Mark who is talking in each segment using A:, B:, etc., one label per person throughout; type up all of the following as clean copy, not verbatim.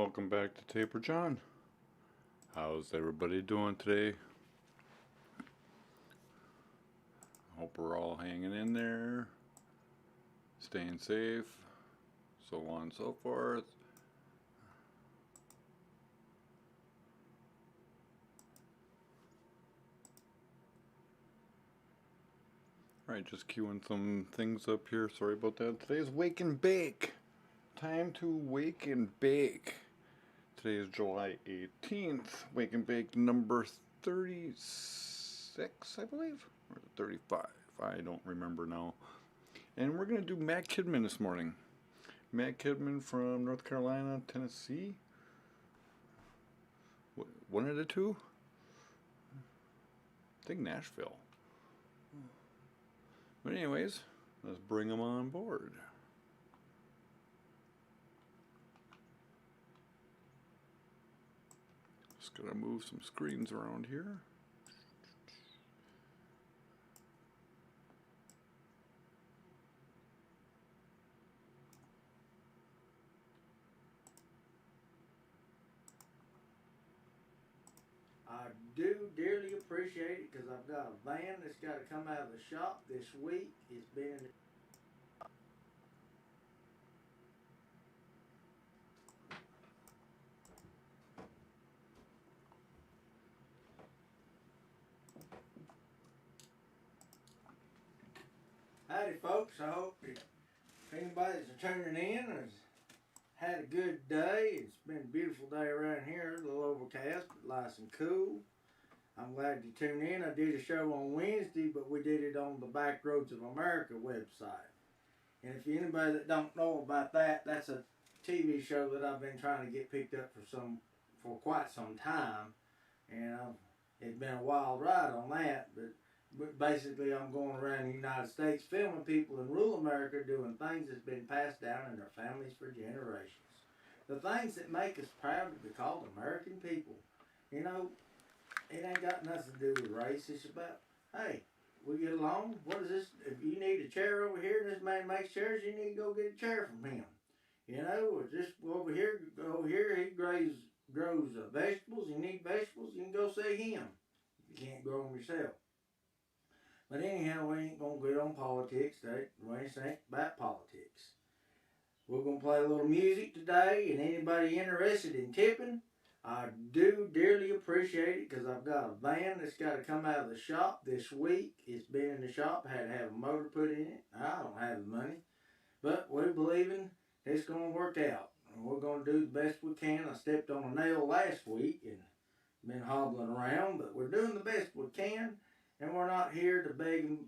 A: Welcome back to Taper John. How's everybody doing today? Hope we're all hanging in there, staying safe, so on and so forth. Alright, just queuing some things up here. Sorry about that. Today's Wake and Bake. Time to wake and bake. Today is July 18th. Wake and Bake number 36, I believe? Or 35. I don't remember now. And we're going to do Matt Kinman this morning. Matt Kinman from North Carolina, Tennessee. One of the two? I think Nashville. But anyways, let's bring them on board. Just gotta move some screens around here.
B: I do dearly appreciate it because I've got a van that's got to come out of the shop this week. It's been Howdy folks, I hope if anybody's tuning in has had a good day. It's been a beautiful day around here, a little overcast, but nice and cool. I'm glad you tuned in. I did a show on Wednesday, but we did it on the Back Roads of America website. And if anybody that don't know about that, that's a TV show that I've been trying to get picked up for quite some time. And it's been a wild ride on that, but basically I'm going around the United States filming people in rural America doing things that's been passed down in their families for generations. The things that make us proud to be called American people. You know, it ain't got nothing to do with race. It's about, hey, we get along. What is this? If you need a chair over here and this man makes chairs, you need to go get a chair from him. You know, or just over here, he grows vegetables. You need vegetables, you can go see him. You can't grow them yourself. But anyhow, we ain't going to get on politics. We ain't about politics. We're going to play a little music today, and anybody interested in tipping, I do dearly appreciate it because I've got a van that's got to come out of the shop this week. It's been in the shop. I had to have a motor put in it. I don't have the money. But we're believing it's going to work out. And we're going to do the best we can. I stepped on a nail last week and been hobbling around, but we're doing the best we can. And we're not here to beg and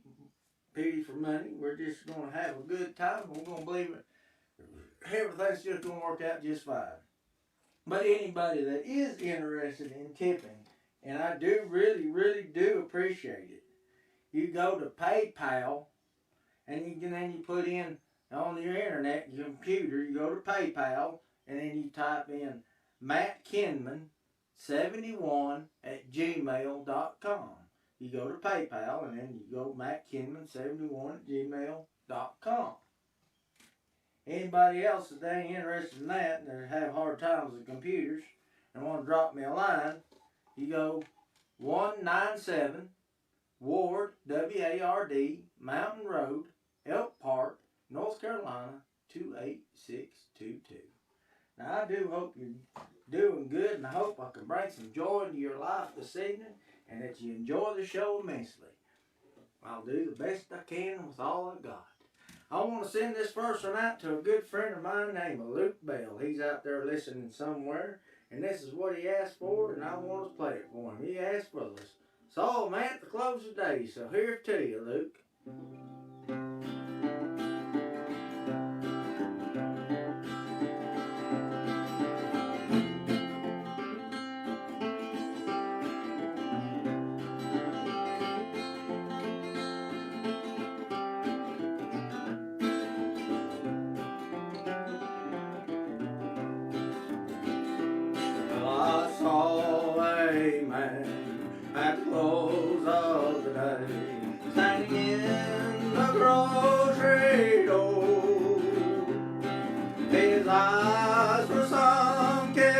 B: pity for money. We're just going to have a good time. We're going to believe it. Everything's just going to work out just fine. But anybody that is interested in tipping, and I do really do appreciate it, you go to PayPal, and then you put in on your internet, your computer, you go to PayPal, and then you type in Matt Kinman 71 at gmail.com. You go to PayPal, and then you go Matt Kinman 71 at gmail.com. Anybody else that ain't interested in that and have hard times with computers and want to drop me a line, you go 197 Ward, W-A-R-D, Mountain Road, Elk Park, North Carolina, 28622. Now, I do hope you're doing good, and I hope I can bring some joy into your life this evening and that you enjoy the show immensely. I'll do the best I can with all I got. I want to send this first one out to a good friend of mine named Luke Bell. He's out there listening somewhere, and this is what he asked for, and I want to play it for him. He asked for this song, man, at the close of the day, so here's to you, Luke. I saw a man at the close of the day, standing in the grocery door. His eyes were sunken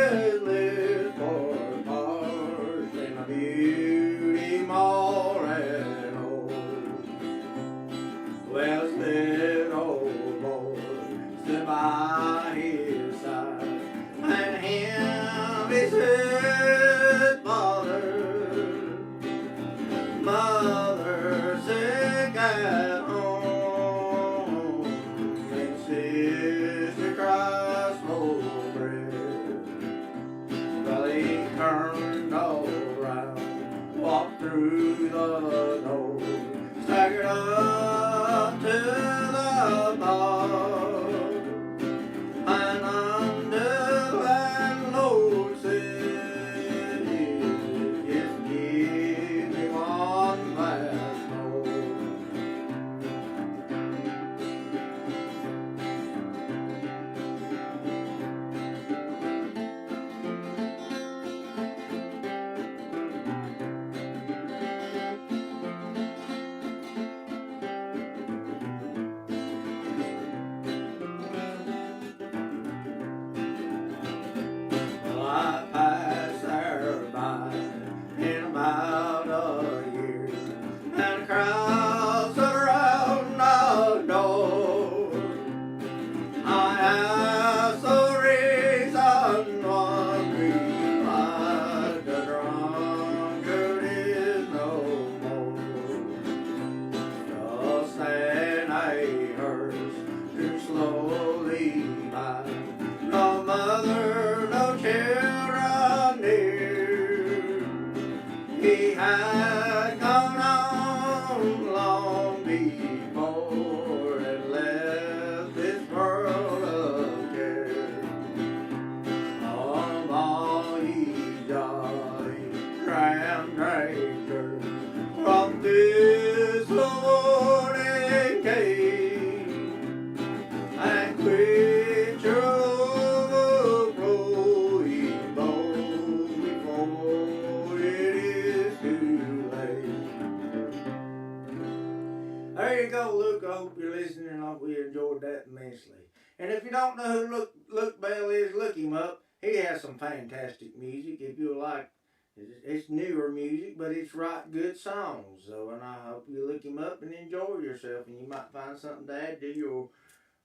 B: And if you don't know who Luke Bell is, look him up. He has some fantastic music. If you like, it's newer music, but it's right good songs. So, and I hope you look him up and enjoy yourself, and you might find something to add to your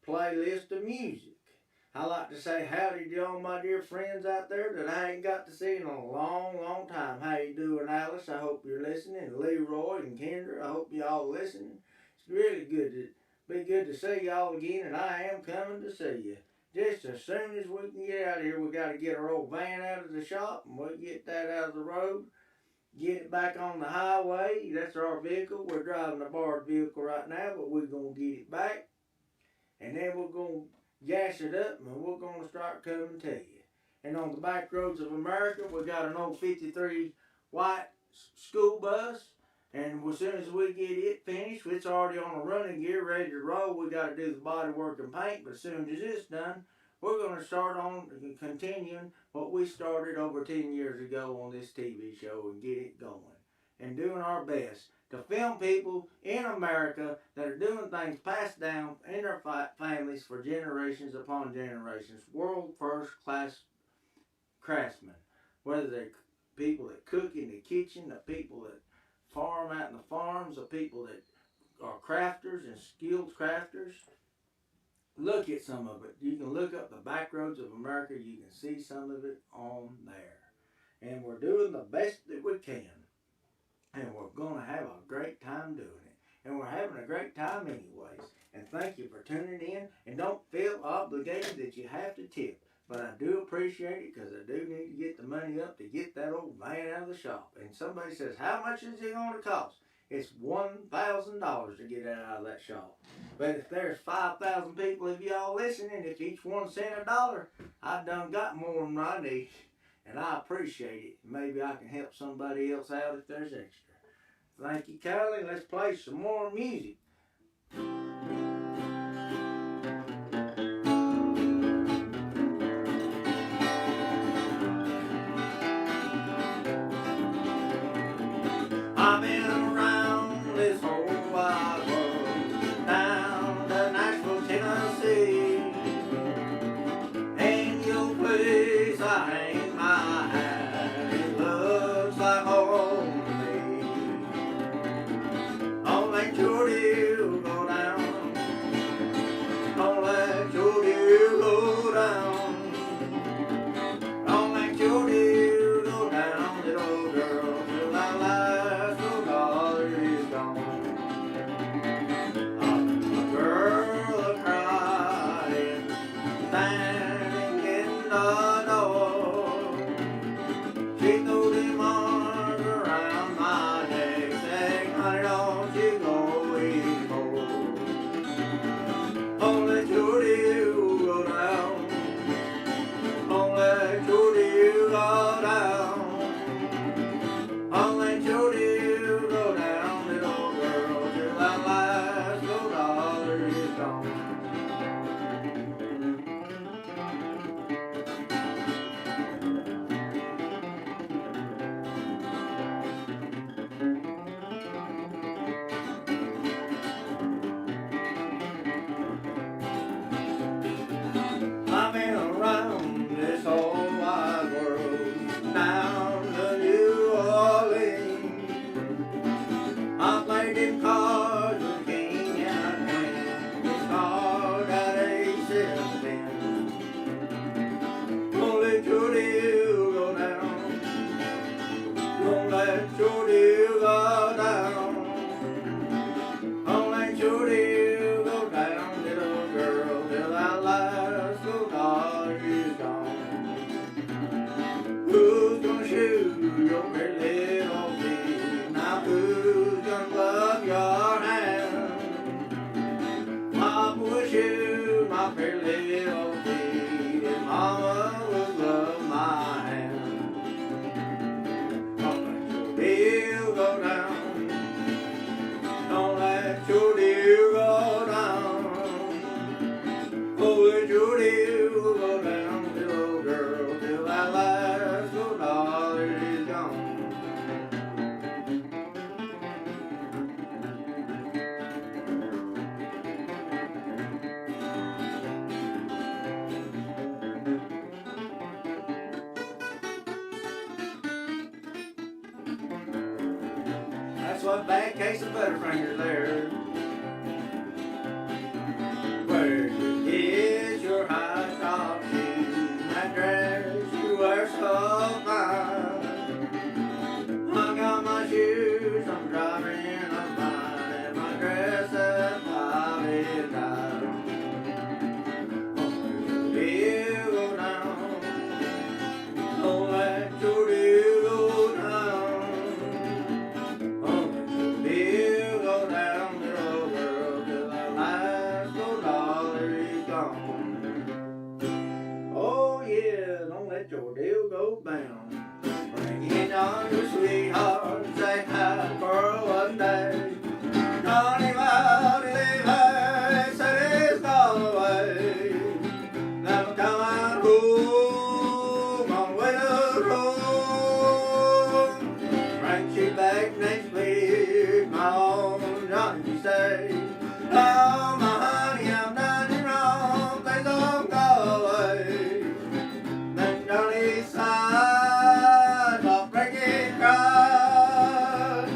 B: playlist of music. I like to say howdy to all my dear friends out there that I ain't got to see in a long, long time. How you doing, Alice? I hope you're listening. Leroy and Kendra, I hope y'all listening. It's really good to see y'all again, and I am coming to see you. Just as soon as we can get out of here, we got to get our old van out of the shop, and we'll get that out of the road, get it back on the highway. That's our vehicle. We're driving a borrowed vehicle right now, but we're going to get it back, and then we're going to gas it up, and we're going to start coming to you. And on the back roads of America, we got an old 53 white school bus, and as soon as we get it finished, it's already on a running gear, ready to roll. We got to do the body work and paint, but as soon as it's done, we're going to start on continuing what we started over 10 years ago on this TV show and get it going. And doing our best to film people in America that are doing things passed down in their families for generations upon generations. World first class craftsmen. Whether they're people that cook in the kitchen, the people that farm out in the farms, the people that are crafters and skilled crafters. Look at some of it. You can look up the back roads of America. You can see some of it on there. And we're doing the best that we can. And we're going to have a great time doing it. And we're having a great time anyways. And thank you for tuning in. And don't feel obligated that you have to tip. But I do appreciate it because I do need to get the money up to get that old van out of the shop. And somebody says, how much is it going to cost? It's $1,000 to get it out of that shop. But if there's 5,000 people of y'all listening, if each one sent $1, I've done got more than I need. And I appreciate it. Maybe I can help somebody else out if there's extra. Thank you, Kylie. Let's play some more music. I've been around this whole wide world, down to Nashville, Tennessee. And your place I hang my hat, it looks like home to me. Don't let your deal go down, don't let your deal go down, don't let your deal go down, little girl, till that last dollar is gone. A girl crying, standing in the door. one bad case of Butterfingers there. Where'd you get your high top shoes? That dress you wear so fine. Hung on my shoes, I'm driving a line, and my dress that five is down. You go down, don't let your deal go down. Oh, you go down the road, girl, till the last $4 is gone. Oh yeah, don't let your deal go down. Bring it on your sweetheart, say hi for one day. Johnny Wilde, leave her, said he's gone away. Never coming home on winter road. Bring you back next week, my own Johnny say. Oh, my honey, I've done you wrong, please don't go away. Then Johnny sighed, while Frankie cried.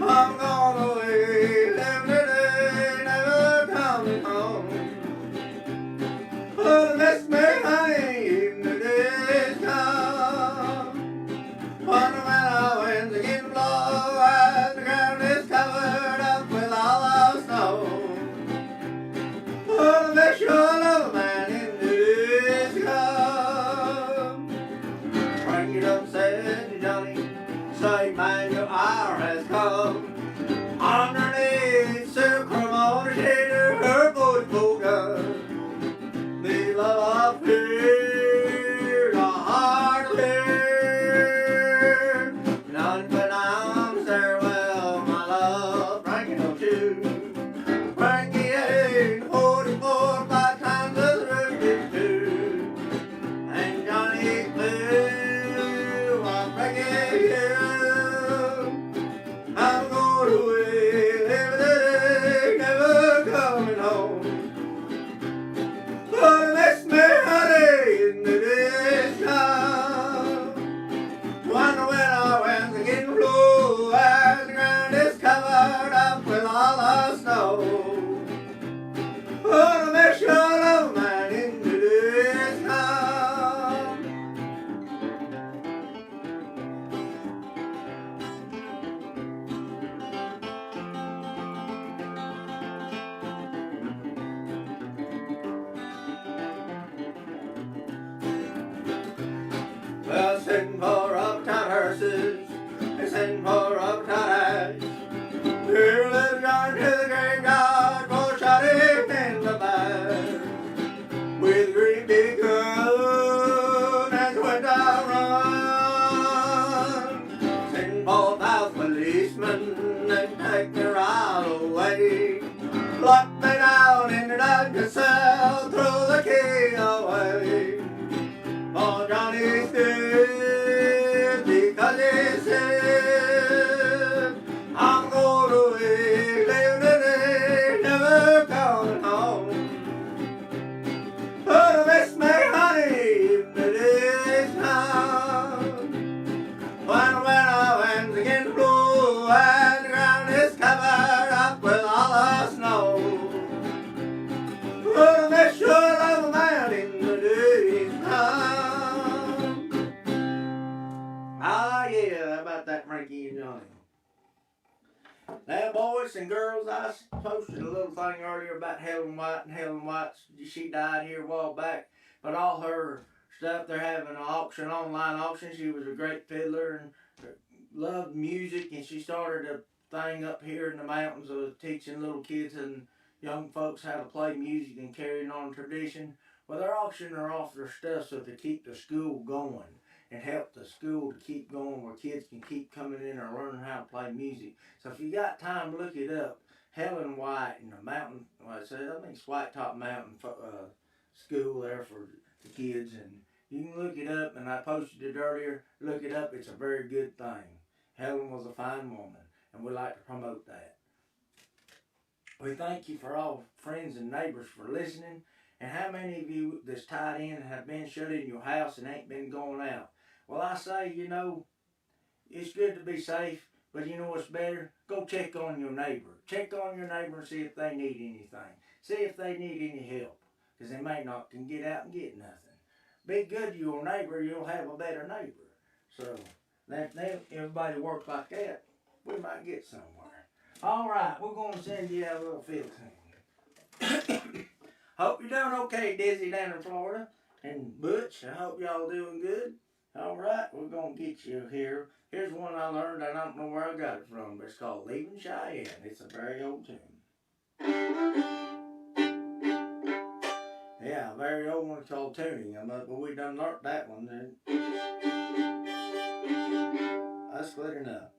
B: I'm gone away, living today, never coming home. Oh, miss me, honey, in the days come. Wonder when our winds begin to blow, as the ground is covered up with all the snow. Oh, miss your love, man, in the days come. Frankie done said to Johnny, say, man, your hour has come. Underneath silk cremona shade, her voice spoke up. The love up here, the heart of here. None but I'm there, well, my love, Frankie, don't you? Frankie ain't 44, 5 times as rude as 2. And Johnny flew, while Frankie here. I'm going away, living the day, never coming home. Oh, miss me, honey, in the days come. Wonder when our winds begin to blow, as the ground is covered up with all the snow. Oh, miss your love, man, in the days come. Well, sitting for uptown hearses, and sitting for uptown eyes. Here lives John to the graveyard, for shot him in the back. With a great big gun as he went down run. Sitting for 1,000 policemen, and take me right away. Lock me down in the darkness cell, throw the key away. Oh, Johnny's dead because he said, I'm going away, living today, never coming home. Oh, miss me, honey, in the days come. When our winds begin to blow, and the ground is covered up with all the snow. Oh, miss your love, man, in the days come. Ah, yeah, how about that, Frankie and Johnny? Now, boys and girls, I posted a little thing earlier about Helen White, and Helen White, she died here a while back, but all her stuff, they're having an auction, online auction. She was a great fiddler and loved music, and she started a thing up here in the mountains of teaching little kids and young folks how to play music and carrying on tradition. Well, they're auctioning off their stuff so to keep the school going and help the school to keep going where kids can keep coming in and learning how to play music. So if you got time, look it up. Helen White in the mountain, well, I think it's White Top Mountain school there for the kids, and you can look it up, and I posted it earlier. Look it up, it's a very good thing. Helen was a fine woman, and we like to promote that. We thank you for all friends and neighbors for listening. And how many of you that's tied in have been shut in your house and ain't been going out? Well, I say, it's good to be safe, But you know what's better? Go check on your neighbor. Check on your neighbor and see if they need anything. See if they need any help. Because they may not can get out and get nothing. Be good to your neighbor, you'll have a better neighbor. So, if everybody work like that, we might get somewhere. All right, we're going to send you a little field thing. Hope you're doing okay, Dizzy, down in Florida. And Butch, I hope y'all doing good. All right, we're going to get you here. Here's one I learned. I don't know where I got it from, but it's called Leaving Cheyenne. It's a very old tune. Yeah, a very old one called Tuning. But we done learned that one. That's good enough.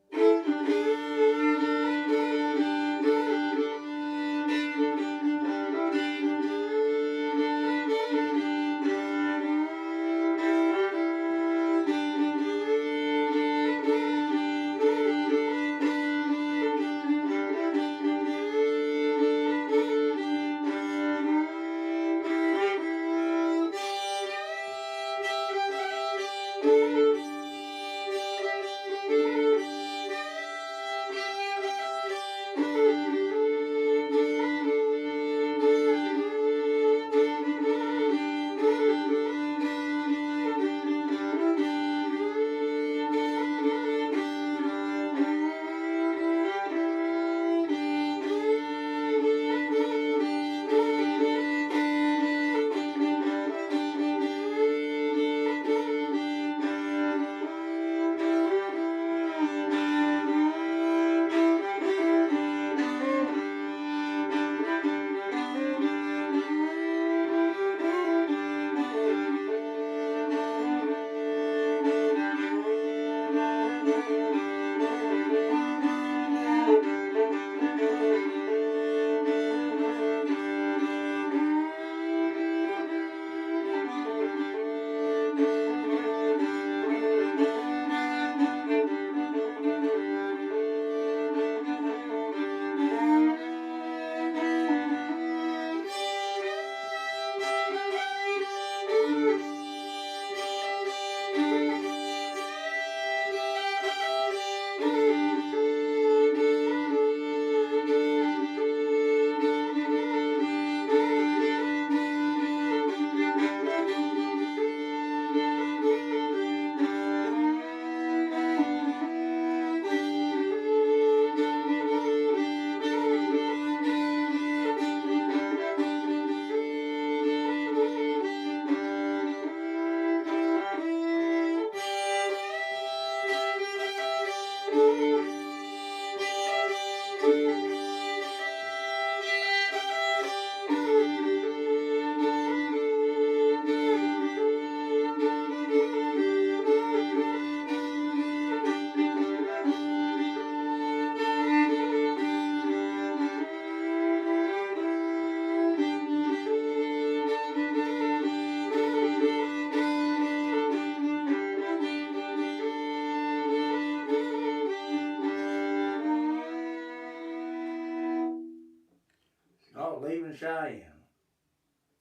B: Oh, Leaving Cheyenne.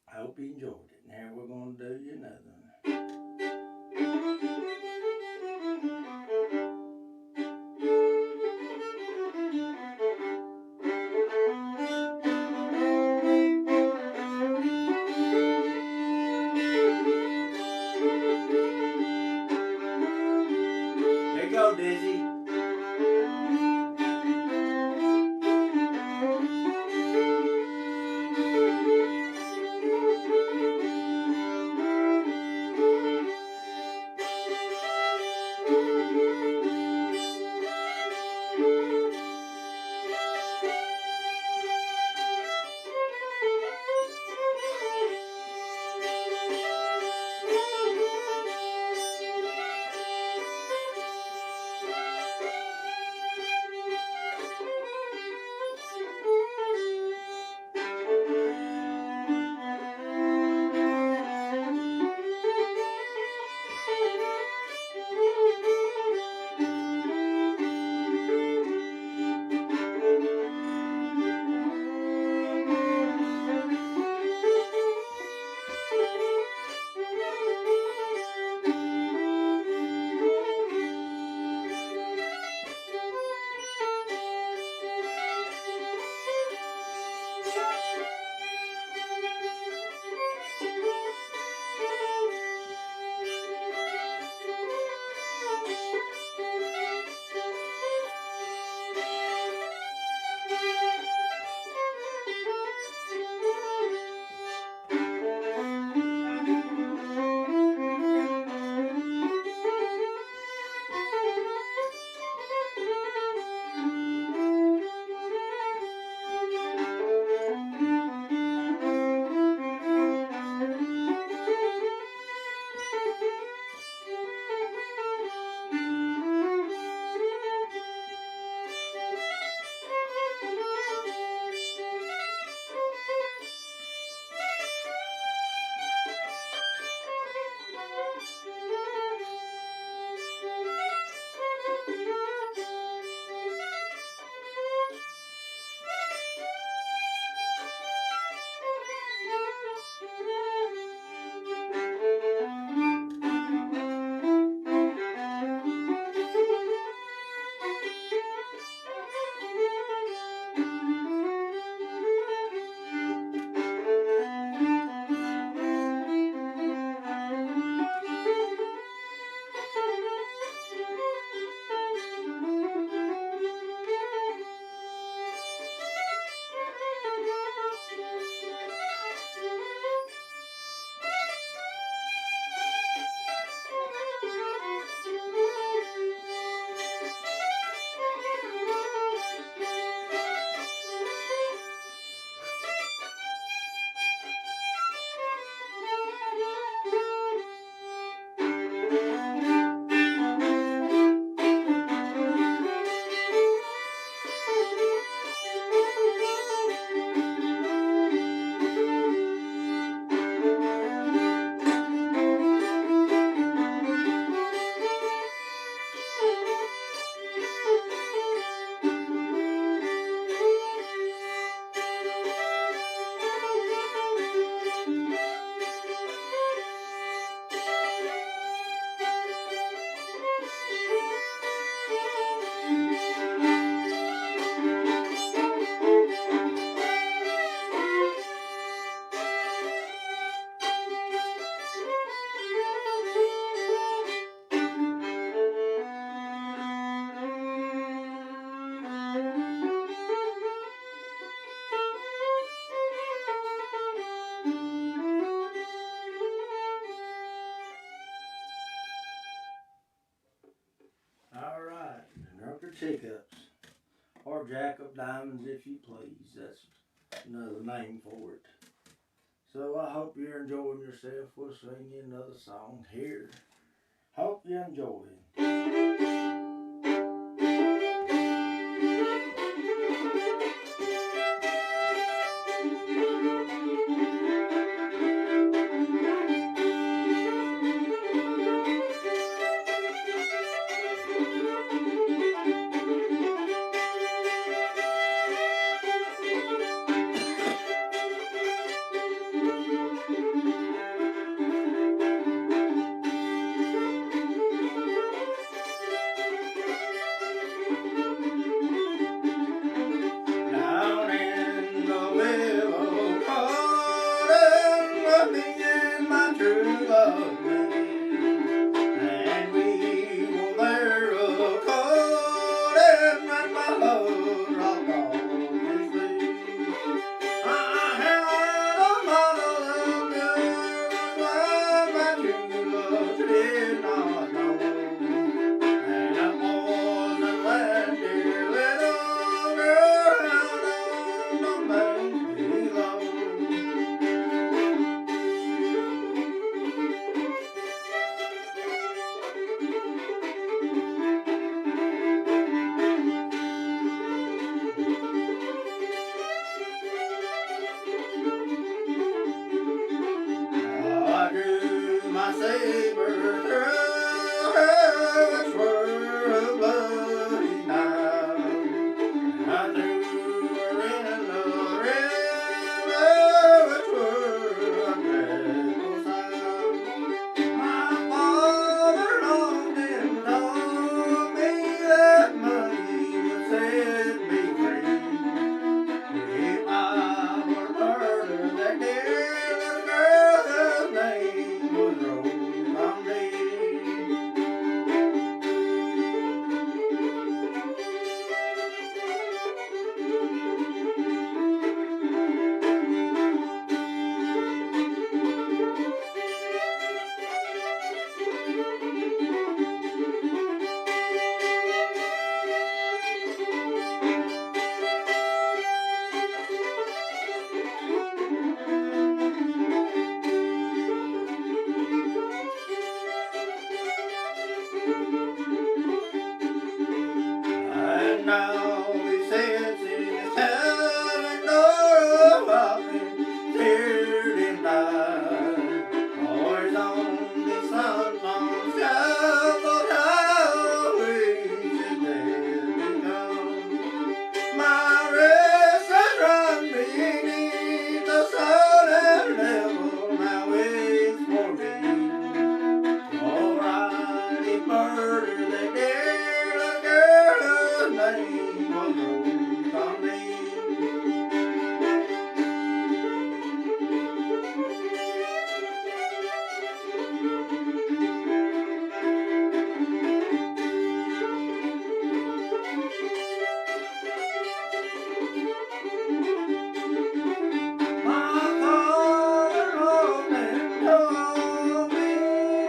B: I hope you enjoyed it. Now we're going to do you another one. There you go, Dizzy. hiccups. Or jack of diamonds if you please. That's another name for it. So I hope you're enjoying yourself. We'll sing you another song here. Hope you enjoy it. Down in the willow garden, me and my true love me, and we were there a courting when my love rocked off his sleeve. I had a mother of good, my true love did not know, and I wasn't that dear little girl out on the mountain below. I drew my saber through her swirl of bloody knife. I threw her in the river, which were a dreadful sight. My father often told me that money would set me free. If I were murdered, that dear little girl whose name was Rose on me. And now he sits in his cabin door, walking, teared and died. For his only son on scaffold, how wishes dead become. My restless run beneath the sun and level now is for me. Alright, he murdered that dear little girl whose name was Rose on me. My father often told me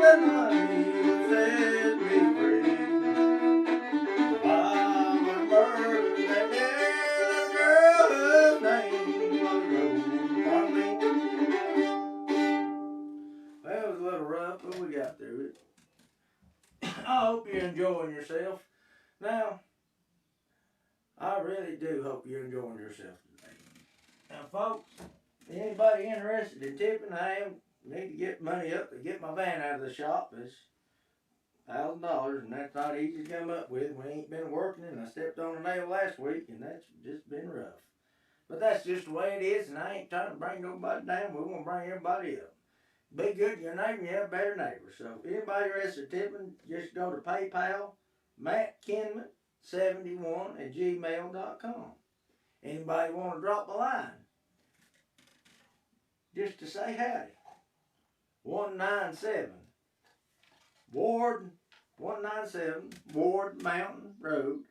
B: that money would set me free. I was murdered that dear little girl whose name was Rose on me. Well, it was a little rough, but we got through it. I hope you're enjoying yourself. Now, I really do hope you're enjoying yourself today. Now, folks, anybody interested in tipping, I need to get money up to get my van out of the shop. It's $1,000, and that's not easy to come up with. We ain't been working, and I stepped on a nail last week, and that's just been rough. But that's just the way it is, and I ain't trying to bring nobody down. We want to bring everybody up. Be good to your neighbor, and you have a better neighbor. So if anybody interested in tipping, just go to PayPal, MattKinman71@gmail.com. Anybody want to drop a line? Just to say howdy. 197 Ward 197 Ward Mountain Road,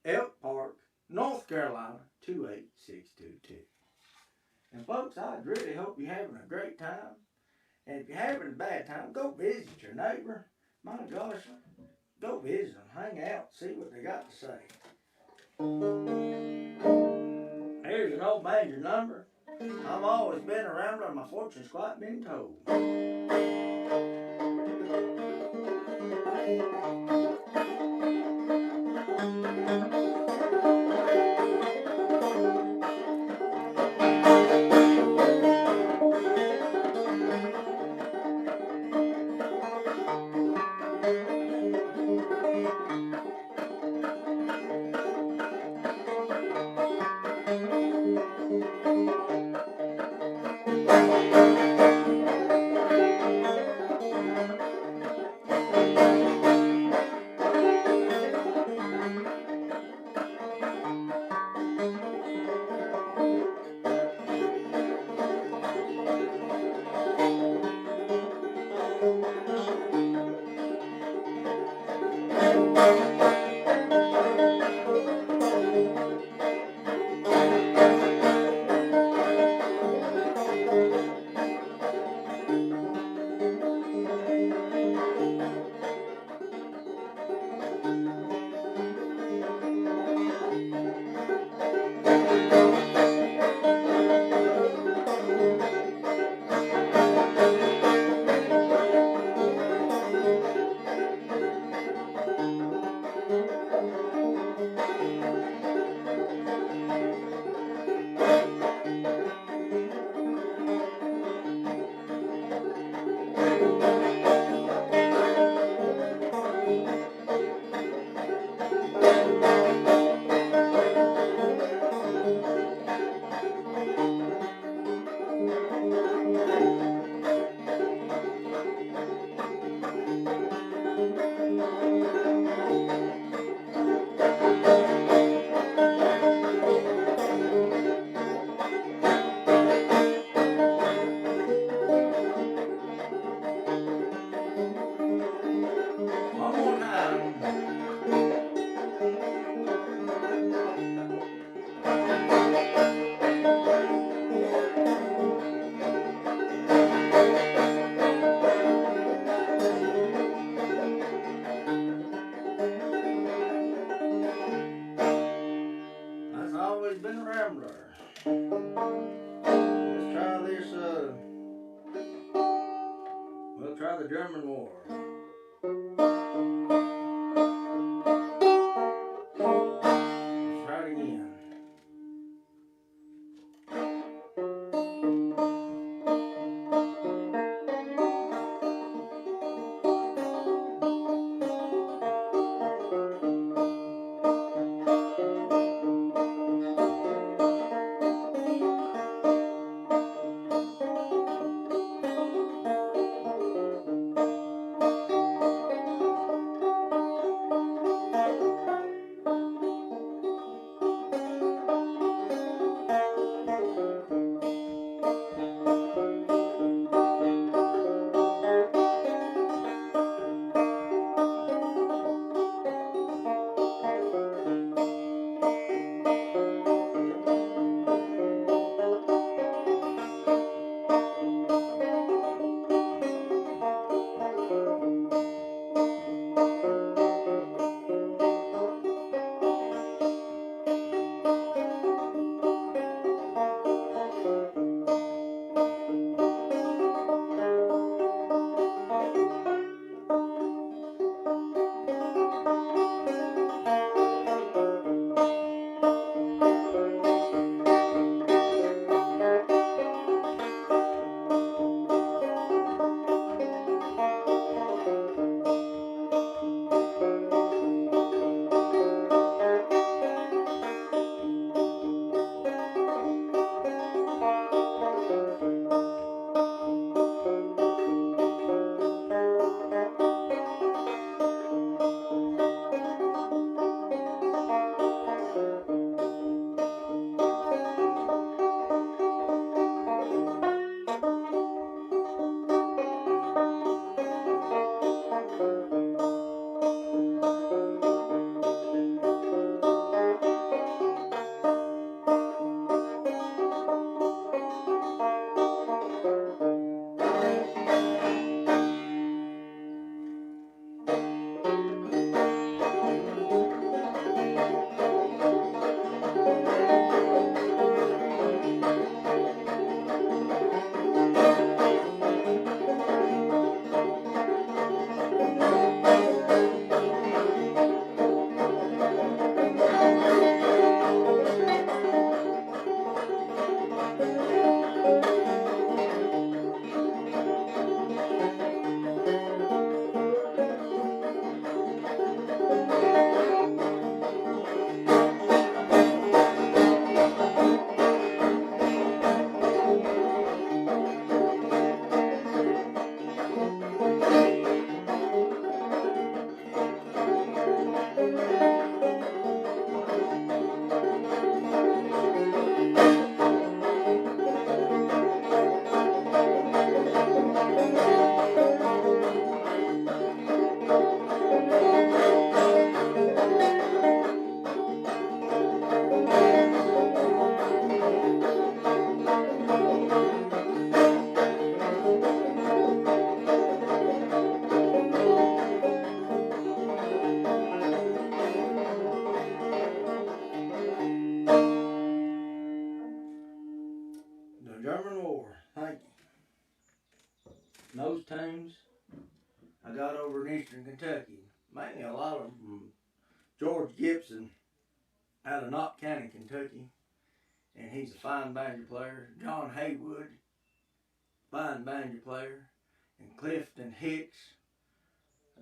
B: Elk Park, North Carolina 28622. And folks, I really hope you're having a great time. And if you're having a bad time, go visit your neighbor. My gosh, go visit them, hang out, see what they got to say. Here's an old major number. I've always been a rambler, and my fortune's quite been told. One more time. That's always been a rambler. Let's try this, we'll try the German War. Let's try it again. I got over in eastern Kentucky. Mainly a lot of them from George Gibson out of Knott County, Kentucky. And he's a fine banjo player. John Haywood, fine banjo player. And Clifton Hicks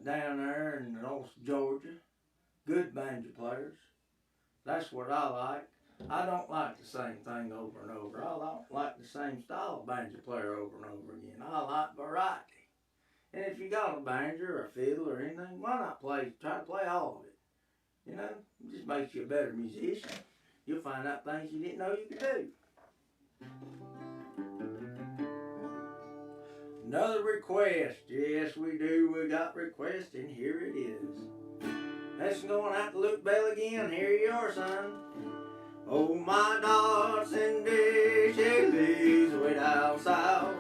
B: down there in North Georgia. Good banjo players. That's what I like. I don't like the same thing over and over. I don't like the same style of banjo player over and over again. I like variety. And if you got a banjo or a fiddle or anything, why not try to play all of it? You know, it just makes you a better musician. You'll find out things you didn't know you could do. Another request. Yes, we do. We got requests, and here it is. That's going out to Luke Bell again. Here you are, son. Oh, my daughter Cindy, she lives way down south.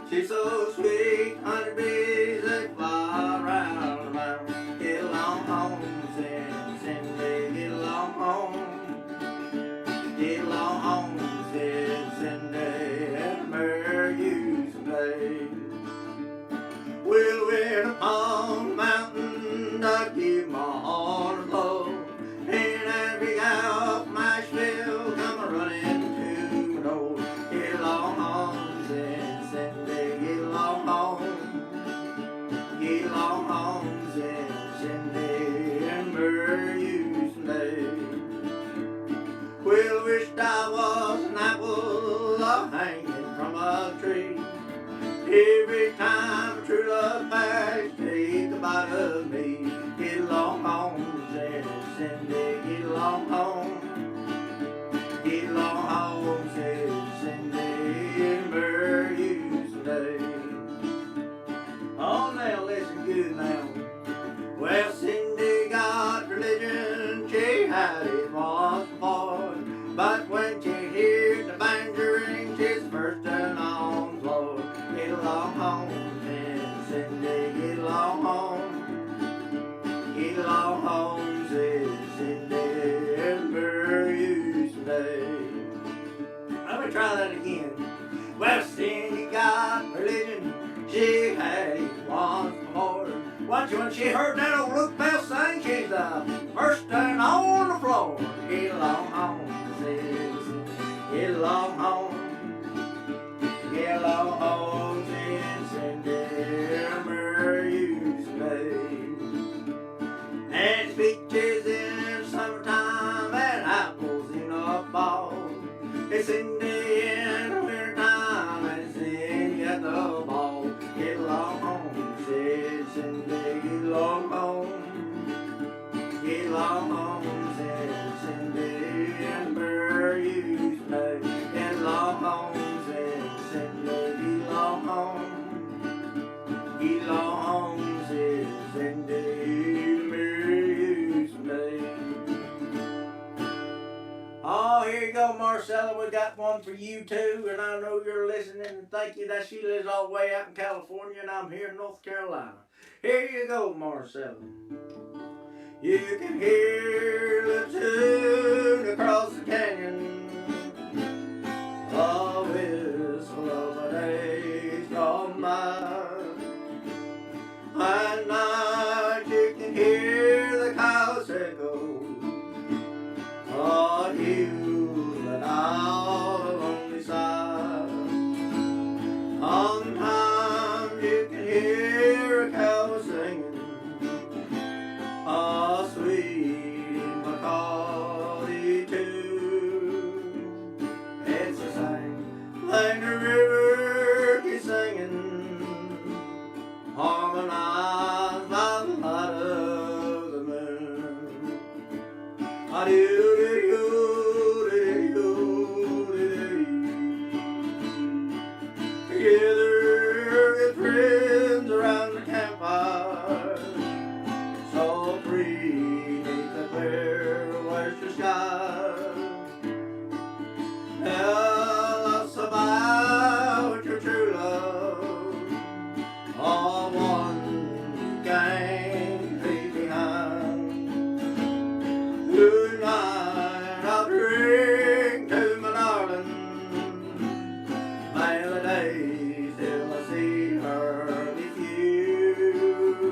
B: She's so sweet, honey bees, they fly around the mountain. Get along home, Cindy, get along home. Get along home, Cindy, and marry you someday. We'll win upon the mountain, I give my heart a blow. And as we go off Nashville, come running to my door. Get along home, Cindy, get along home. Get along home, Cindy, and marry you someday. Well, wished I was an apple hanging from a tree. Every time a true love passes, take a bite of me. Get along home, Cindy, get along home. Get along home, Cindy, and marry you someday. Oh, now listen good now. Well, Cindy got religion, she had it once before. But when she hears the banjo ring, she's bursting on the floor. Get along home, Cindy, get along home. Get along home, Cindy, and marry you someday. Let me try that again. Well, Cindy got religion, she had it once before. Watch when she heard that old Luke Bell sing, she's bursting on the floor. Get along home, Cindy, get along home. Get along home, Cindy, and marry you someday. And it's peaches in summertime and apples in the fall. It's Cindy in the wintertime and Cindy at the ball. Get along home, Cindy, get along home. Get along home, Cindy, and marry you someday. Get along home, Cindy, get along home. Get along home, Cindy, marry you someday. Oh, here you go, Marcella. We got one for you too, and I know you're listening. And thank you. That she lives all the way out in California, and I'm here in North Carolina. Here you go, Marcella. You can hear the tune across the canyon. The whistle of the days gone by. At night you can hear the cows echo. Oh, you let out a lonely sigh. Sometimes you can hear a cow singing a sweet macaulay tune. It's the same thing the river keeps singing, harmonized by the light of the moon. I do. Together with friends around the campfire, so free beneath the clear western sky. Tell us about your true love, all one gang leave behind. Tonight I'll drink to my darling, may the days till I see her with you.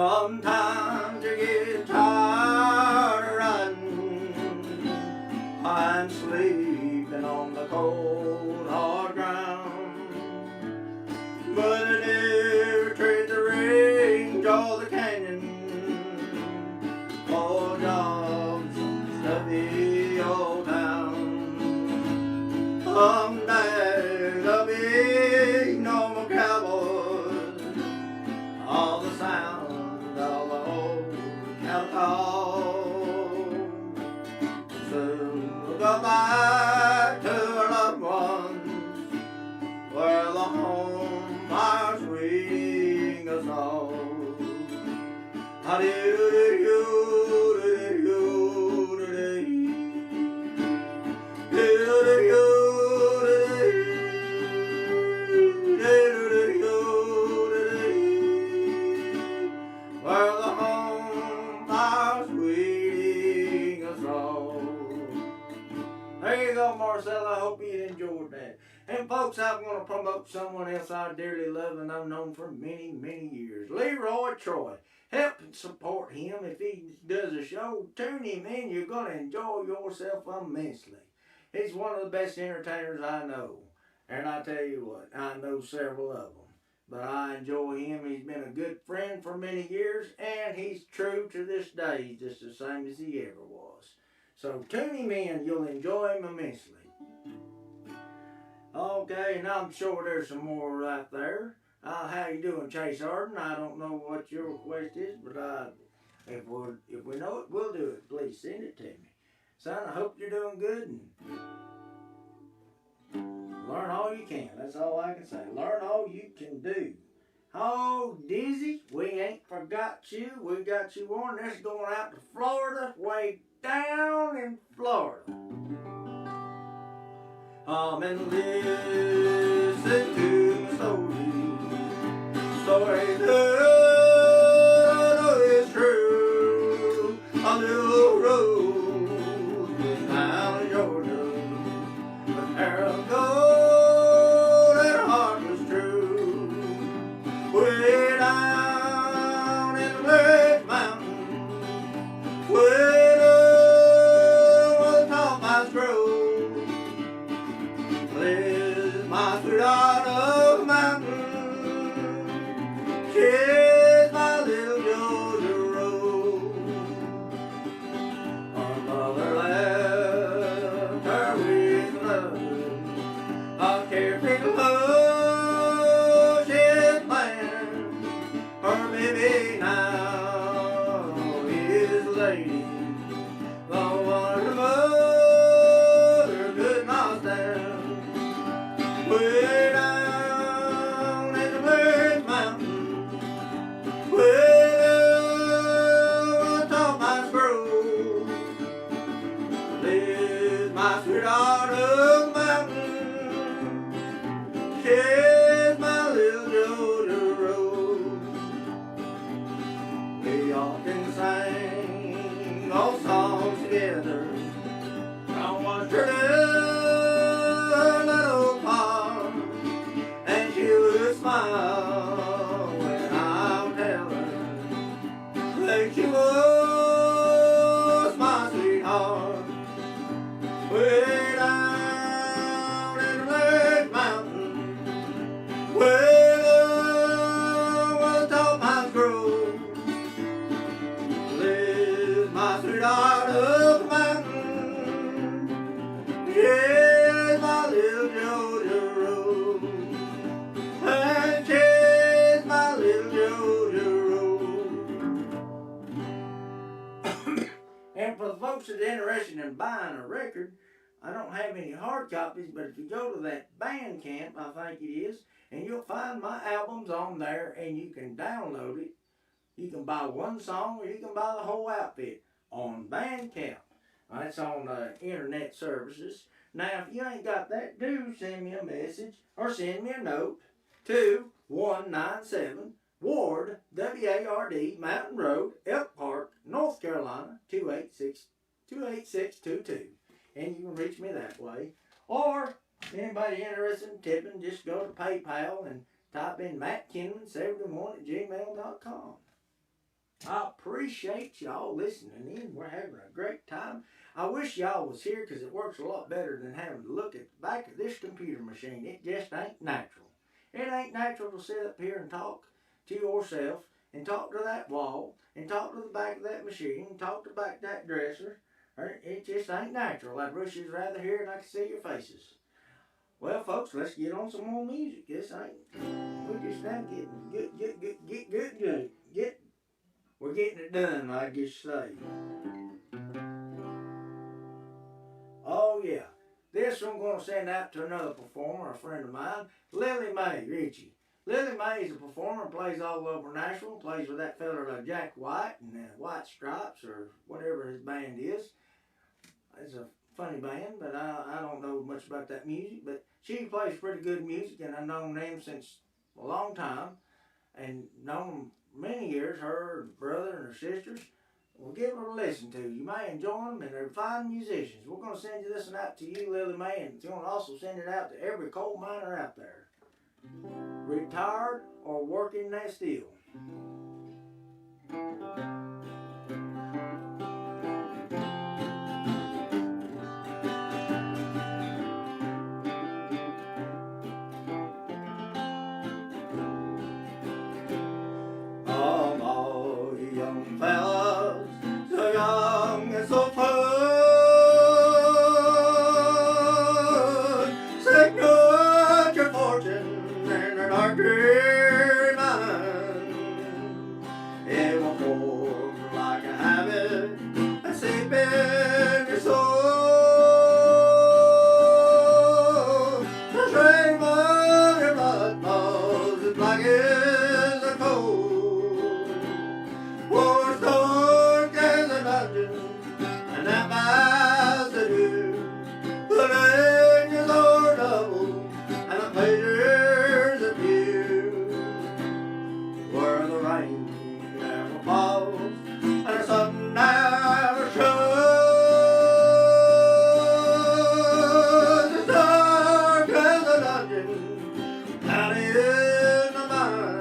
B: Sometimes you get tired of riding and sleeping on the cold hard ground, but I never trade the range or the canyon for jobs in stuffy old town. Some days I'll be normal cowboys, all the sound of the old cattle call. Soon we'll go back to our loved ones, where the home fire's waiting us all. Where the home fire's waiting us all. There you go, Marcel. I hope you enjoyed that. And folks, I'm going to promote someone else I dearly love and I've known for many, many years. Leroy Troy. Help and support him. If he does a show, tune him in. You're going to enjoy yourself immensely. He's one of the best entertainers I know. And I tell you what, I know several of them. But I enjoy him. He's been a good friend for many years, and he's true to this day. He's just the same as he ever was. So tune him in. You'll enjoy him immensely. Okay, and I'm sure there's some more right there. How you doing, Chase Arden? I don't know what your request is, but if we know it, we'll do it. Please send it to me. Son, I hope you're doing good and learn all you can. That's all I can say. Learn all you can do. Oh, Dizzy, we ain't forgot you. We got you on. This going out to Florida, way down in Florida. And listen to my story that is true. A little road down in Georgia, the pair of gold and her heart was true. Way down in the Red Mountain, way down where the tall pines grow, lives my sweetheart of the mountain. She's my little Georgia Rose. Our mother left her with another, a carefree love she'd planned. Her baby now is a lady, the one her mother could not stand. Way down in the Red Mountain, way down where the tall pines grow, lives my sweetheart of the mountain. She's my little Georgia Rose. We often sang old songs together from one little pond, and she would smile when I would tell her that she was my sweetheart. Way down in the Red Mountain, way down where the tall pines grow, lives my sweetheart of the mountain. She's my little Georgia Rose, and she's my little Georgia Rose. And for the folks that are interested in buying a record, I don't have any hard copies, but if you go to that Bandcamp, I think it is, and you'll find my albums on there, and you can download it. You can buy one song, or you can buy the whole outfit on Bandcamp. That's on internet services. Now, if you ain't got that, do send me a message or send me a note to 197 Ward, W-A-R-D, Mountain Road, Elk Park, North Carolina, 28622. And you can reach me that way. Or, anybody interested in tipping, just go to PayPal and type in Matt Kinman71 at gmail.com. I appreciate y'all listening in. We're having a great time. I wish y'all was here because it works a lot better than having to look at the back of this computer machine. It just ain't natural. It ain't natural to sit up here and talk to yourself and talk to that wall and talk to the back of that machine and talk to the back of that dresser. It just ain't natural. I'd wish you'd rather hear and I could see your faces. Well, folks, let's get on some more music. This ain't. We're just now getting good. We're getting it done, I guess you say. Oh yeah. This one I'm going to send out to another performer, a friend of mine, Lily Mae Ritchie. Lily Mae is a performer, plays all over Nashville, plays with that fella Jack White and White Stripes or whatever his band is. It's a funny band, but I don't know much about that music. But she plays pretty good music, and I've known them since a long time, and known them many years. Her brother and her sisters. Well, give them a listen to. You may enjoy them, and they're fine musicians. We're going to send you this one out to you, Lily Mae, and we're going to also send it out to every coal miner out there, retired or working that steel. All you young fellas, so young and so fun, seek not your fortune in an dark dreary mind. It will form like a habit and seep in your soul. The stream of your blood flows as black as a coal. War storm as a dungeon, and that buys the dew. But angels are double, and the pleasures of you. Where the rain never falls, and the sun never shines. It's dark as a dungeon, down in the mine.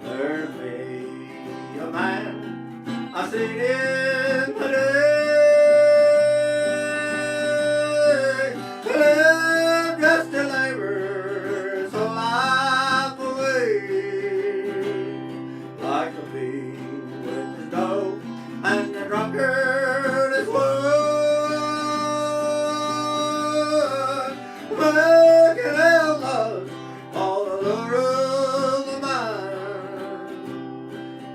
B: There's me, a man I seen in the day, live just to labor, so life away, like a fiend with his dough and the drunkard is one, making out love all the lure of the mind.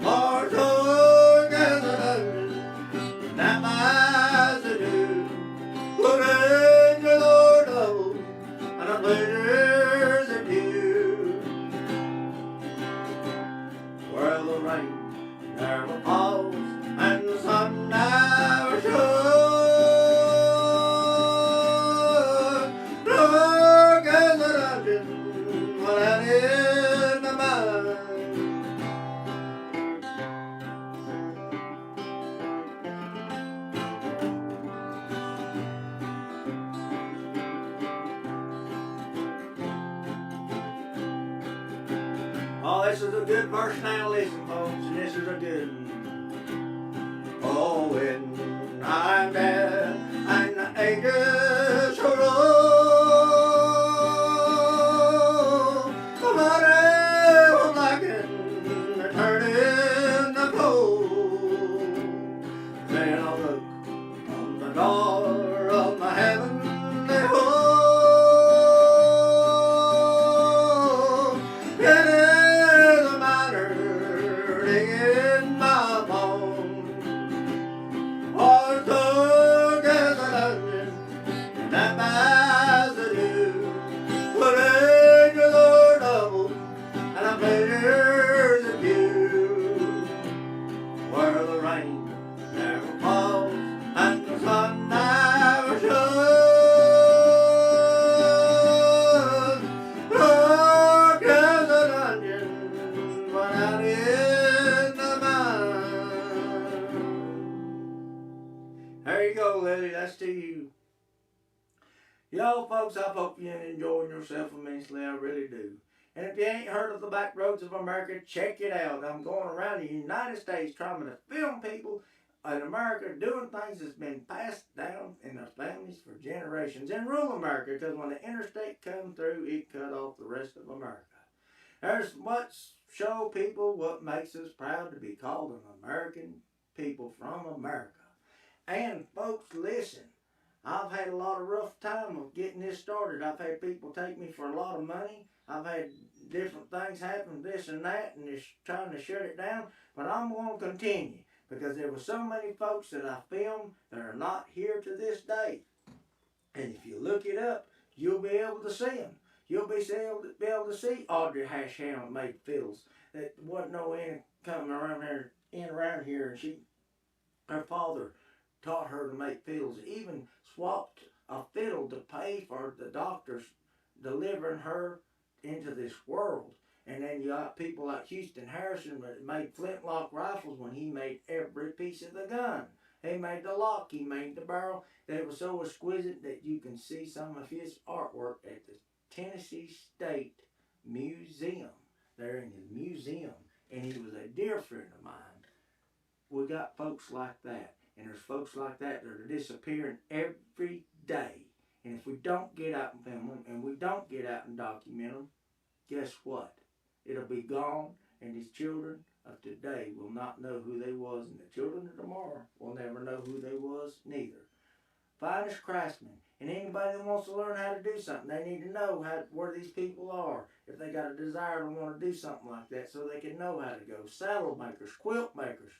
B: Heart dark as a dungeon, that buys the dew. But angels are double, and the pleasures of you. Where the rain never falls, and the sun never shines. Dark as a dungeon, but out in the mind. Oh, this is a good verse now, listen, folks, and this is a good one. Oh, when I'm dead and the ages shall roll, the money will blacken and turn into gold. Then I'll look on the door of my heavenly home. It is a miner digging my bones. Heart dark as a dungeon, and that buys the dew. But angels are double, and the pleasures of you. Where the rain never falls, and the sun never shines. Dark as a dungeon, but out in the mine. There you go, Lily. That's to you. Y'all folks, I hope you're enjoying yourself immensely. I really do. And if you ain't heard of the back roads of America, check it out. I'm going around the United States trying to film people in America doing things that's been passed down in their families for generations in rural America, because when the interstate come through, it cut off the rest of America. There's what show people what makes us proud to be called an American people from America. And folks, listen, I've had a lot of rough time of getting this started. I've had people take me for a lot of money. I've had different things happen, this and that, and just trying to shut it down. But I'm going to continue, because there were so many folks that I filmed that are not here to this day. And if you look it up, you'll be able to see them. You'll be able to see Audrey Hashhound made fiddles. That wasn't no coming around here, and her father taught her to make fiddles. Even swapped a fiddle to pay for the doctors delivering her into this world. And then you got people like Houston Harrison that made flintlock rifles when he made every piece of the gun. He made the lock, he made the barrel. They were so exquisite that you can see some of his artwork at the Tennessee State Museum. They're in the museum. And he was a dear friend of mine. We got folks like that. And there's folks like that are disappearing every day. And if we don't get out and film them, and we don't get out and document them, guess what? It'll be gone, and these children of today will not know who they was, and the children of tomorrow will never know who they was neither. Finest craftsmen, and anybody that wants to learn how to do something, they need to know where these people are. If they got a desire to want to do something like that, so they can know how to go. Saddle makers, quilt makers,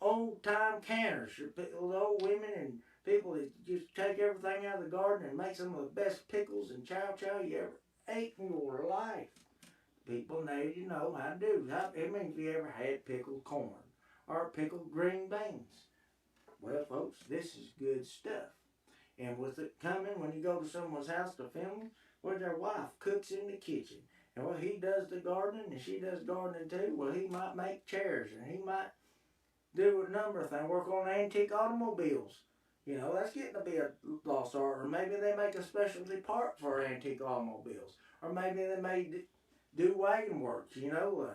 B: old-time canners, old women and people that just take everything out of the garden and make some of the best pickles and chow you ever ate in your life. People need to know how to do. I mean, if you ever had pickled corn or pickled green beans. Well, folks, this is good stuff. And with it coming, when you go to someone's house to film, where their wife cooks in the kitchen. And well, he does the gardening and she does gardening too. Well, he might make chairs and he might do a number of things, work on antique automobiles. You know, that's getting to be a lost art. Or maybe they make a specialty part for antique automobiles. Or maybe they may do wagon works, you know,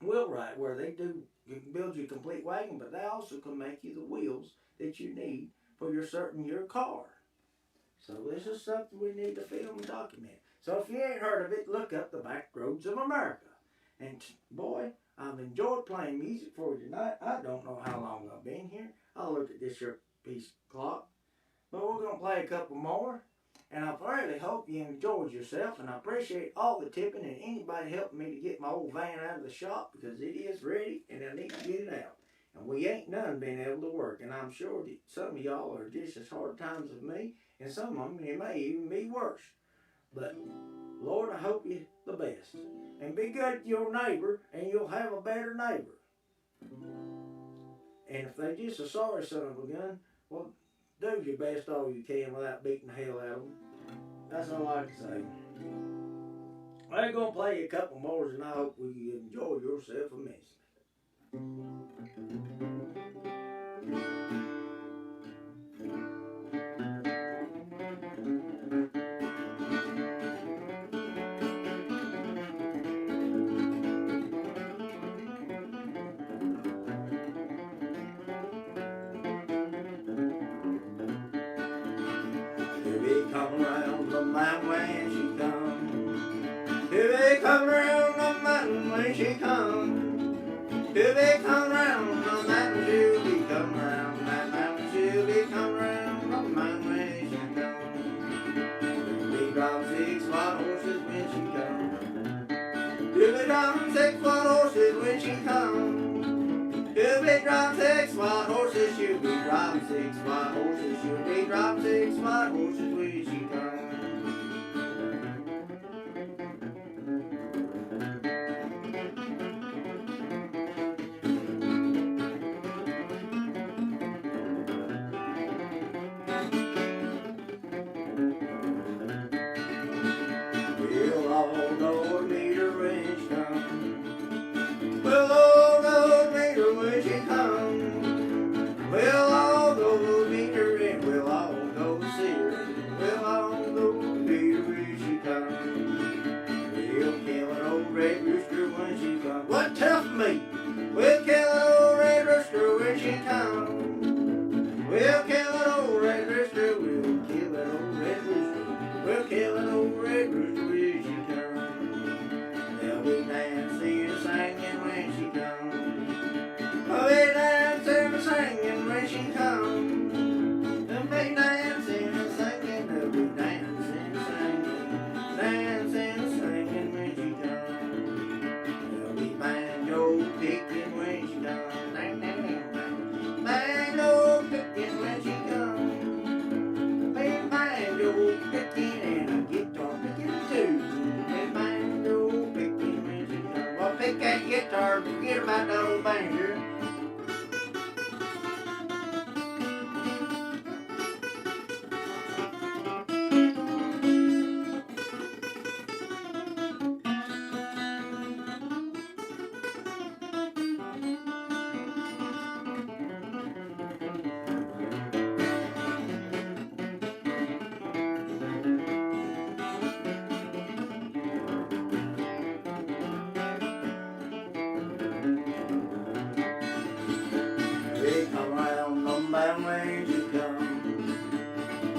B: wheelwright, where they can build you a complete wagon, but they also can make you the wheels that you need for your car. So this is something we need to film and document. So if you ain't heard of it, look up the back roads of America. And boy, I've enjoyed playing music for you tonight. I don't know how long I've been here. I'll look at this here piece clock. But we're going to play a couple more. And I really hope you enjoyed yourself. And I appreciate all the tipping and anybody helping me to get my old van out of the shop, because it is ready and I need to get it out. And we ain't none been able to work. And I'm sure that some of y'all are just as hard times as me. And some of them, it may even be worse. But Lord, I hope you the best. And be good to your neighbor, and you'll have a better neighbor. And if they just a sorry son of a gun, well, do your best all you can without beating the hell out of them. That's all I can say. I'm going to play a couple more, and I hope you enjoy yourself immensely. Come round the mountain when she come. Here they come round the mountain when she come. Here they come round the mountain, she'll be come round that mountain, she'll be come round the mountain when she come. They drop 6 white horses when she come. Here they drop 6 white horses when she come. Here they drop 6 white horses, she'll be drop 6 white horses, she'll be drop 6 white horses when she come. We'll all know meet her when she come. We'll all know meet her when she come. We'll all go meet her and we'll all go see her. We'll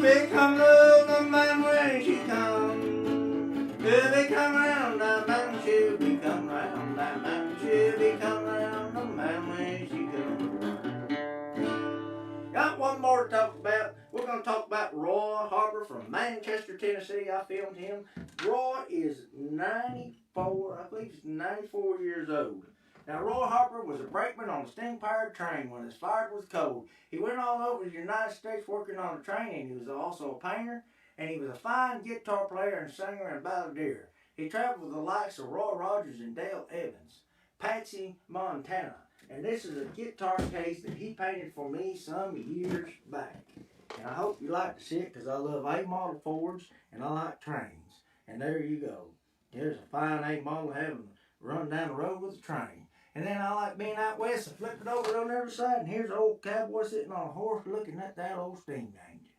B: Here come the man when she comes. She'll be come round that mountain, she'll be come round that mountain, she'll be come round the man when she comes. Got one more to talk about. We're going to talk about Roy Harper from Manchester, Tennessee. I filmed him. Roy is 94, I believe he's 94 years old. Now, Roy Harper was a brakeman on a steam-powered train when his fire was cold. He went all over the United States working on the train, and he was also a painter, and he was a fine guitar player and singer and balladeer. He traveled with the likes of Roy Rogers and Dale Evans, Patsy Montana, and this is a guitar case that he painted for me some years back. And I hope you like to see it because I love A-model Fords and I like trains. And there you go. There's a fine A-model having run down the road with a train. And then I like being out west and flip it over on the other side, and here's an old cowboy sitting on a horse looking at that old steam engine.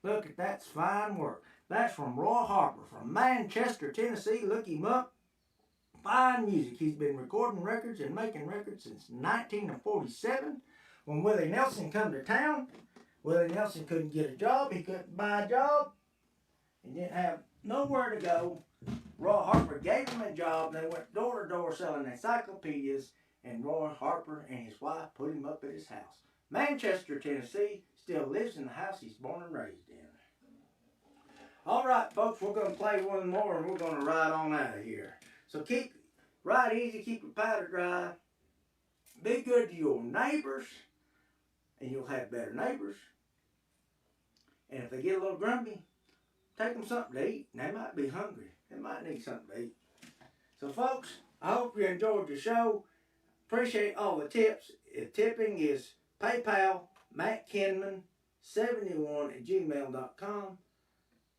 B: Look at that's fine work. That's from Roy Harper from Manchester, Tennessee. Look him up. Fine music. He's been recording records and making records since 1947 when Willie Nelson come to town. Willie Nelson couldn't get a job. He couldn't buy a job. He didn't have nowhere to go. Roy Harper gave him a job. They went door to door selling encyclopedias, and Roy Harper and his wife put him up at his house. Manchester, Tennessee, still lives in the house he's born and raised in. All right, folks, we're going to play one more, and we're going to ride on out of here. So ride easy, keep your powder dry. Be good to your neighbors, and you'll have better neighbors. And if they get a little grumpy, take them something to eat, and they might be hungry. They might need something to eat. So, folks, I hope you enjoyed the show. Appreciate all the tips. Tipping is PayPal, Matt Kinman, 71@gmail.com.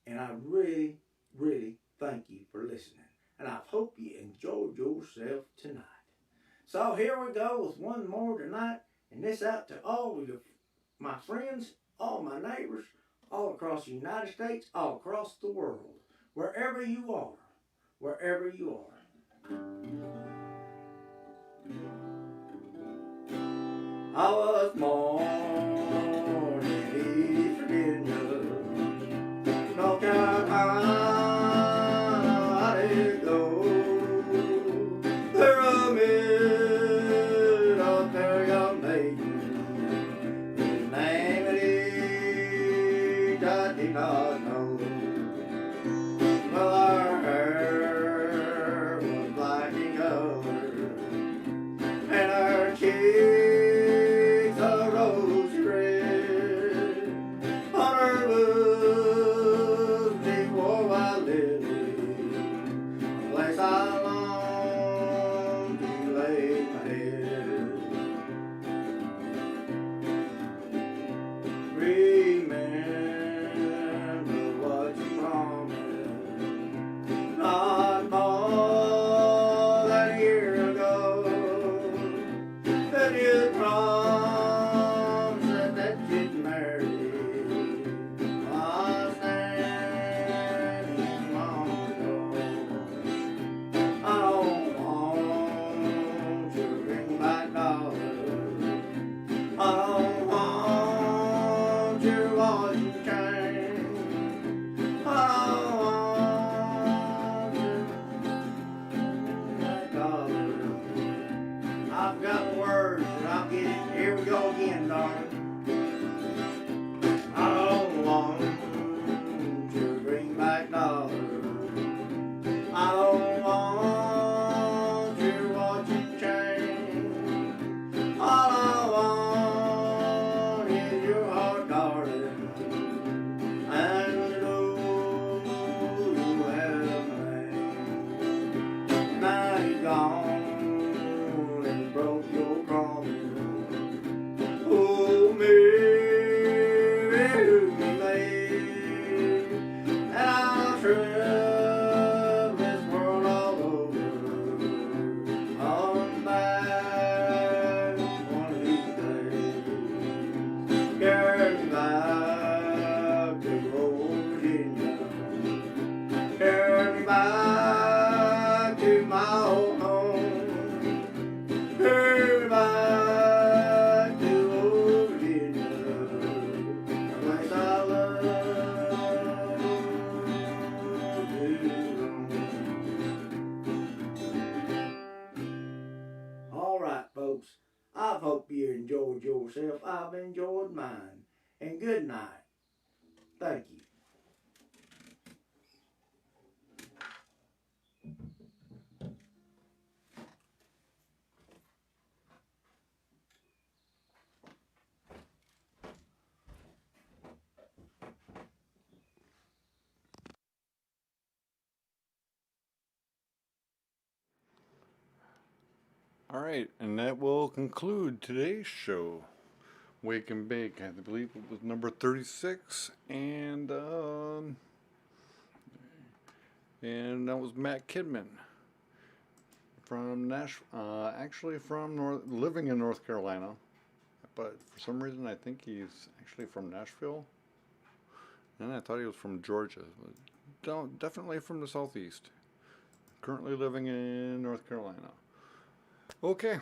B: And I really, really thank you for listening. And I hope you enjoyed yourself tonight. So here we go with one more tonight. And this out to all of my friends, all my neighbors, all across the United States, all across the world. Wherever you are. Wherever you are. I was born in East Virginia, North Carolina, to go. Pyramid of there young maiden, whose name it is, I did not know. Well, our hair was black in color, and our cheeks are I hope you enjoyed yourself. I've enjoyed mine. And good night. Thank you.
A: Alright, and that will conclude today's show. Wake and Bake, I believe it was number 36, and that was Matt Kinman from actually from living in North Carolina, but for some reason I think he's actually from Nashville, and I thought he was from Georgia, but definitely from the Southeast. Currently living in North Carolina. Okay,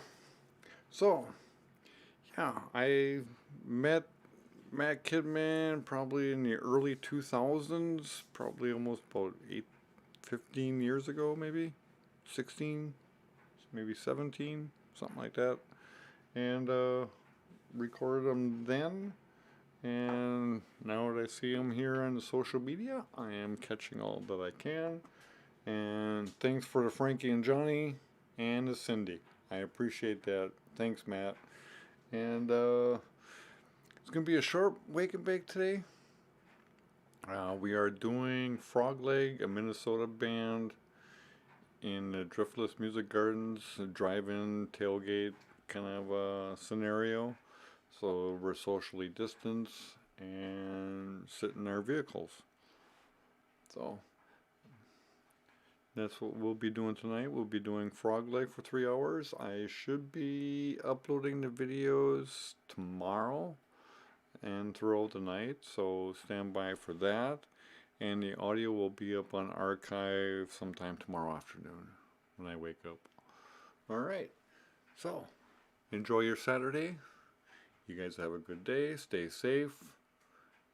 A: so yeah, I met Matt Kidman probably in the early 2000s, probably almost about 15 years ago, maybe 16, maybe 17, something like that, and recorded him then. And now that I see him here on the social media, I am catching all that I can. And thanks for the Frankie and Johnny and the Cindy. I appreciate that. Thanks, Matt. And it's going to be a short wake and bake today. We are doing Frog Leg, a Minnesota band, in the Driftless Music Gardens, a drive-in tailgate kind of scenario. So we're socially distanced and sit in our vehicles. So that's what we'll be doing tonight. We'll be doing Frog Leg for 3 hours. I should be uploading the videos tomorrow and throughout the night, so stand by for that. And the audio will be up on archive sometime tomorrow afternoon when I wake up. Alright, so enjoy your Saturday. You guys have a good day. Stay safe.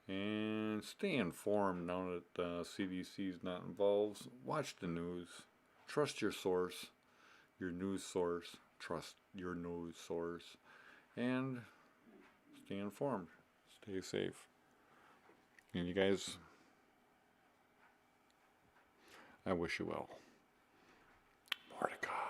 A: And stay informed now that CDC is not involved. Watch the news. Trust your source, your news source. Trust your news source. And stay informed. Stay safe. And you guys, I wish you well. Mordecai.